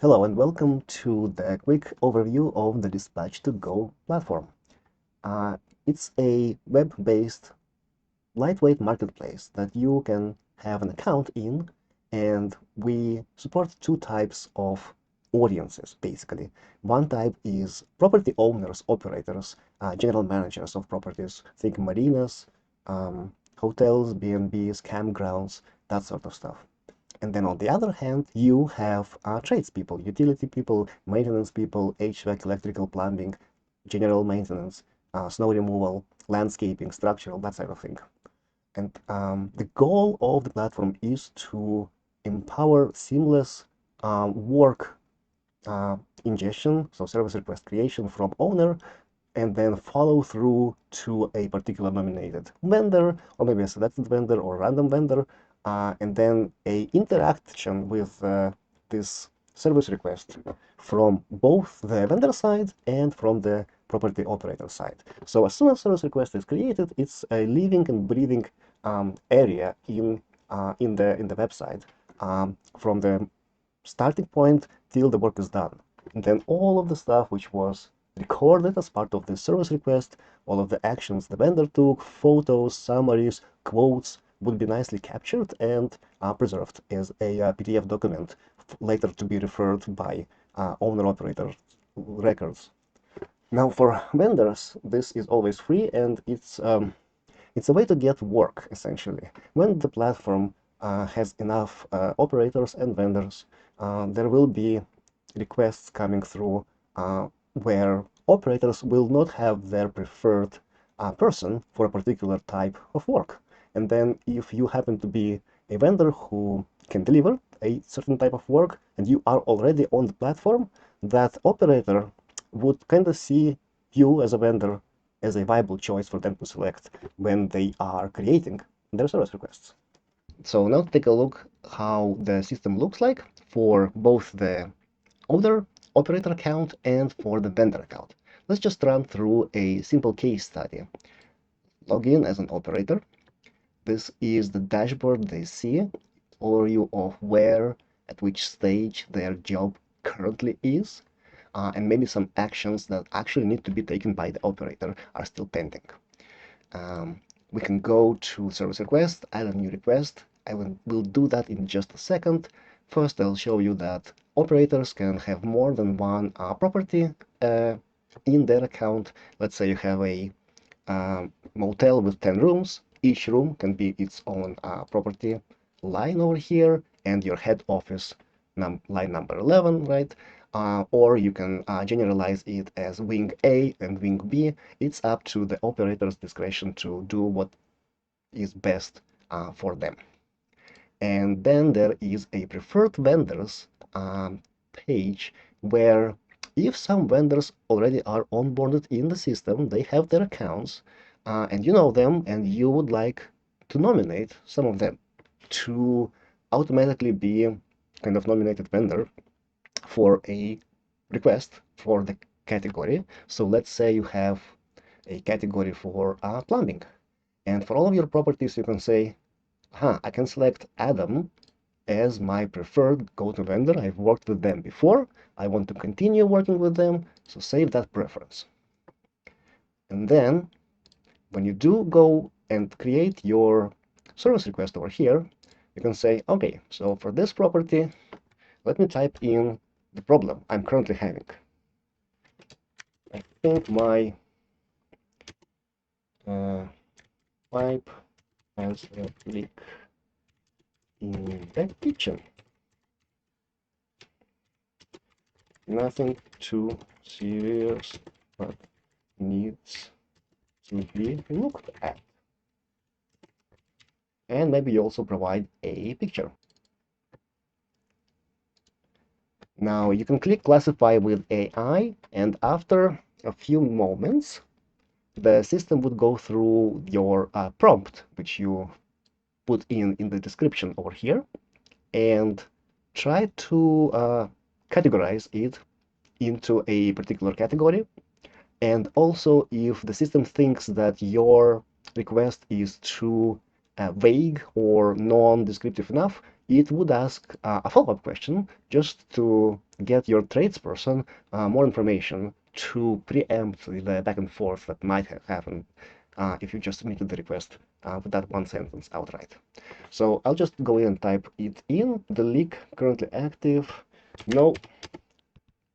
Hello and welcome to the quick overview of the DispatchToGo platform. It's a web-based lightweight marketplace that you can have an account in, and we support two types of audiences, basically. One type is property owners, operators, general managers of properties. Think marinas, hotels, B&Bs, campgrounds, that sort of stuff. And then on the other hand, you have tradespeople, utility people, maintenance people, HVAC, electrical, plumbing, general maintenance, snow removal, landscaping, structural, that sort of thing. And the goal of the platform is to empower seamless work ingestion, so service request creation from owner, and then follow through to a particular nominated vendor, or maybe a selected vendor or random vendor, and then a interaction with this service request from both the vendor side and from the property operator side. So as soon as service request is created, it's a living and breathing area in the website from the starting point till the work is done. And then all of the stuff which was recorded as part of the service request, all of the actions the vendor took, photos, summaries, quotes, would be nicely captured and preserved as a PDF document, later to be referred by owner-operator records. Now, for vendors, this is always free, and it's a way to get work, essentially. When the platform has enough operators and vendors, there will be requests coming through where operators will not have their preferred person for a particular type of work. And then if you happen to be a vendor who can deliver a certain type of work and you are already on the platform, that operator would kind of see you as a vendor as a viable choice for them to select when they are creating their service requests. So now take a look how the system looks like for both the owner operator account and for the vendor account. Let's just run through a simple case study. Log in as an operator. This is the dashboard they see, overview of where, at which stage their job currently is, and maybe some actions that actually need to be taken by the operator are still pending. We can go to service request, add a new request. Will do that in just a second. First, I'll show you that operators can have more than one property in their account. Let's say you have a motel with 10 rooms. Each room can be its own property line over here, and your head office line number 11, right? Or you can generalize it as wing A and wing B. It's up to the operator's discretion to do what is best for them. And then there is a preferred vendors page where if some vendors already are onboarded in the system, they have their accounts, and you know them, and you would like to nominate some of them to automatically be kind of nominated vendor for a request for the category. So let's say you have a category for plumbing, and for all of your properties, you can say, I can select Adam as my preferred go-to vendor. I've worked with them before. I want to continue working with them, so save that preference. And then when you do go and create your service request over here, you can say, okay, so for this property, let me type in the problem I'm currently having. I think my pipe has a leak in the kitchen. Nothing too serious, but needs to be looked at. And maybe you also provide a picture. Now you can click classify with AI, and after a few moments, the system would go through your prompt, which you put in the description over here, and try to categorize it into a particular category. And also, if the system thinks that your request is too vague or non-descriptive enough, it would ask a follow-up question just to get your tradesperson more information to preempt the back and forth that might have happened if you just submitted the request with that one sentence outright. So I'll just go in and type it in. The leak currently active. No,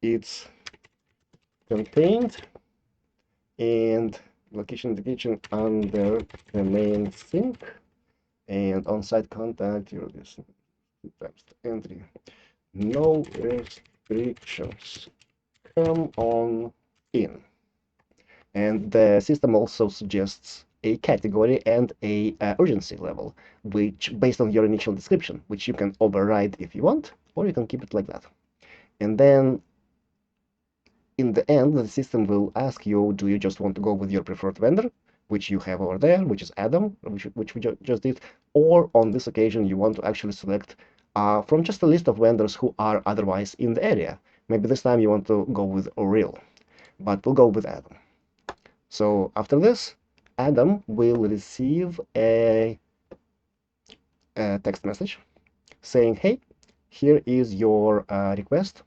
it's contained, and location indication under the main sink, and on-site contact your entry. No restrictions. Come on in. And the system also suggests a category and a urgency level, which based on your initial description, which you can override if you want, or you can keep it like that. And then in the end, the system will ask you, do you just want to go with your preferred vendor, which you have over there, which is Adam, which we just did, or on this occasion, you want to actually select from just a list of vendors who are otherwise in the area. Maybe this time you want to go with Oriel, but we'll go with Adam. So after this, Adam will receive a text message saying, hey, here is your request.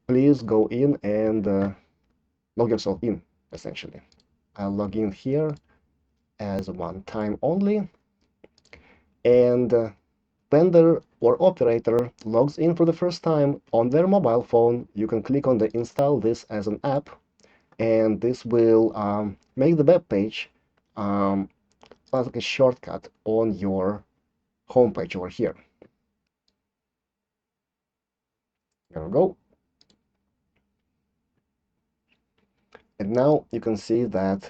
Please go in and log yourself in, essentially. I'll log in here as one time only. And vendor or operator logs in for the first time on their mobile phone. You can click on the install this as an app, and this will make the web page like a shortcut on your homepage over here. There we go. And now you can see that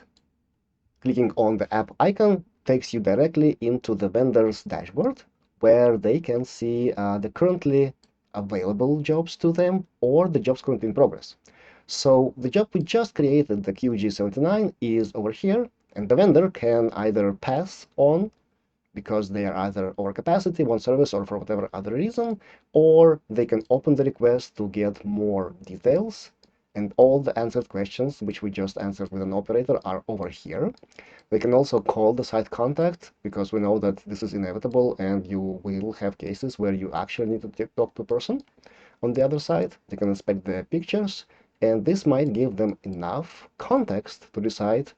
clicking on the app icon takes you directly into the vendor's dashboard, where they can see the currently available jobs to them or the jobs currently in progress. So the job we just created, the QG79, is over here, and the vendor can either pass on because they are either over capacity, one service, or for whatever other reason, or they can open the request to get more details. And all the answered questions, which we just answered with an operator, are over here. They can also call the site contact, because we know that this is inevitable and you will have cases where you actually need to talk to a person on the other side. They can inspect the pictures, and this might give them enough context to decide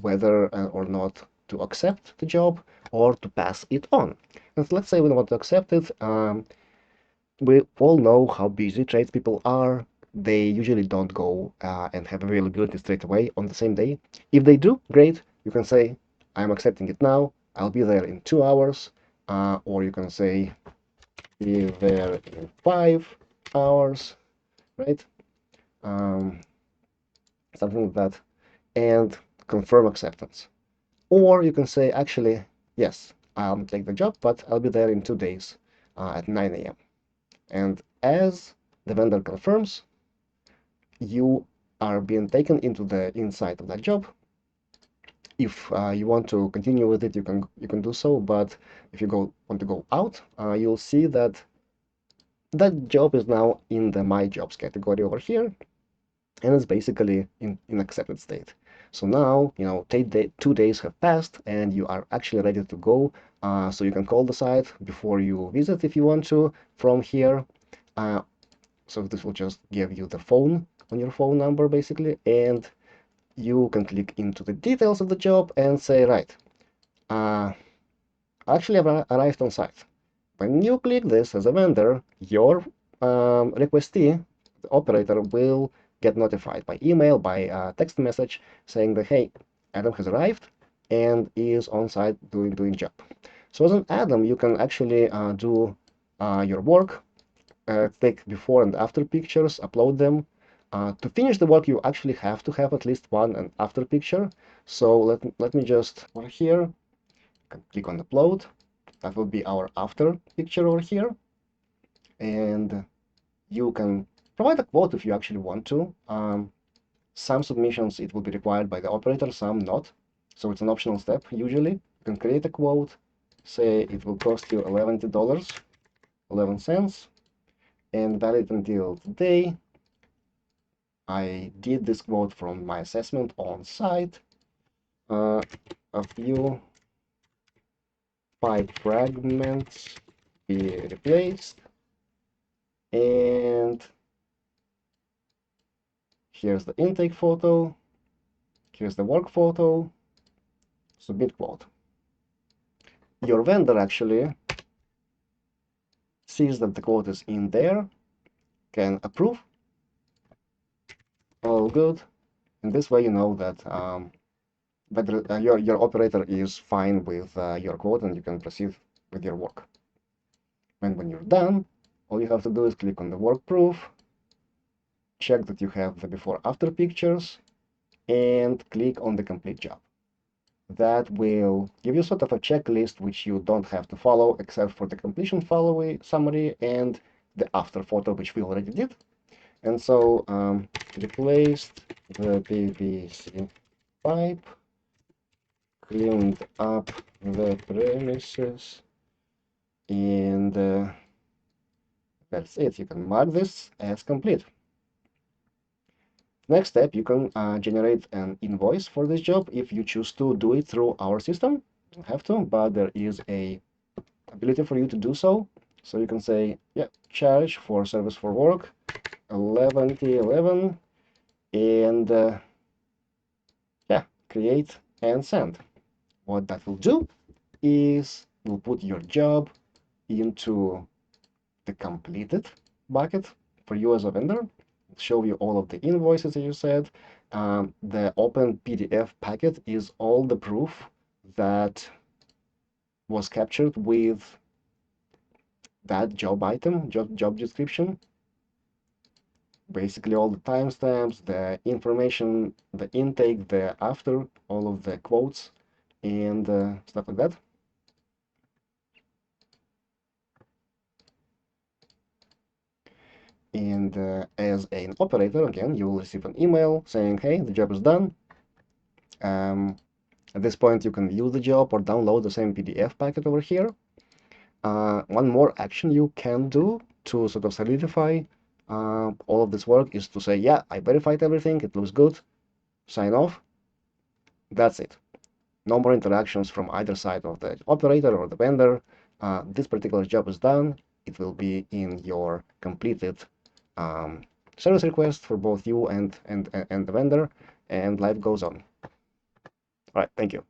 whether or not to accept the job or to pass it on. And let's say we want to accept it. We all know how busy tradespeople are. They usually don't go and have availability straight away on the same day. If they do, great. You can say, I'm accepting it now. I'll be there in 2 hours. Or you can say, be there in 5 hours, right? Something like that. And confirm acceptance. Or you can say, actually, yes, I'll take the job, but I'll be there in 2 days at 9 a.m. And as the vendor confirms, you are being taken into the inside of that job. If you want to continue with it, you can do so. But if you want to go out, you'll see that that job is now in the My Jobs category over here, and it's basically in accepted state. So now, 2 days have passed, and you are actually ready to go. So you can call the site before you visit if you want to from here. So this will just give you the phone on your phone number, basically, and you can click into the details of the job and say, right, actually I've arrived on site. When you click this as a vendor, your requestee, the operator, will get notified by email, by text message, saying that, hey, Adam has arrived and is on site doing job. So as an Adam, you can actually do your work, take before and after pictures, upload them. To finish the work, you actually have to have at least one and after picture. So let me just over here, click on upload. That will be our after picture over here. And you can provide a quote if you actually want to. Some submissions it will be required by the operator, some not. So it's an optional step usually. You can create a quote, say it will cost you $11.11, and valid until today. I did this quote from my assessment on site. A few pipe fragments be replaced, and Here's the intake photo. Here's the work photo. Submit quote. Your vendor actually sees that the quote is in there, can approve. All good. And this way you know that your operator is fine with your quote and you can proceed with your work. And when you're done, all you have to do is click on the work proof, check that you have the before-after pictures, and click on the complete job. That will give you sort of a checklist which you don't have to follow except for the completion summary and the after photo, which we already did. And so replaced the PVC pipe, cleaned up the premises, and that's it. You can mark this as complete. Next step, you can generate an invoice for this job if you choose to do it through our system. You don't have to, but there is a ability for you to do so. So you can say, yeah, charge for service for work 11T11, and yeah, create and send. What that will do is will put your job into the completed bucket for you as a vendor, show you all of the invoices, as you said. The open PDF packet is all the proof that was captured with that job item, job description. Basically all the timestamps, the information, the intake, the after, all of the quotes, and stuff like that. And as an operator, again, you will receive an email saying, hey, the job is done. At this point, you can view the job or download the same PDF packet over here. One more action you can do to sort of solidify all of this work is to say, yeah, I verified everything, it looks good, sign off. That's it. No more interactions from either side of the operator or the vendor. This particular job is done. It will be in your completed service request for both you and the vendor, and life goes on. All right, thank you.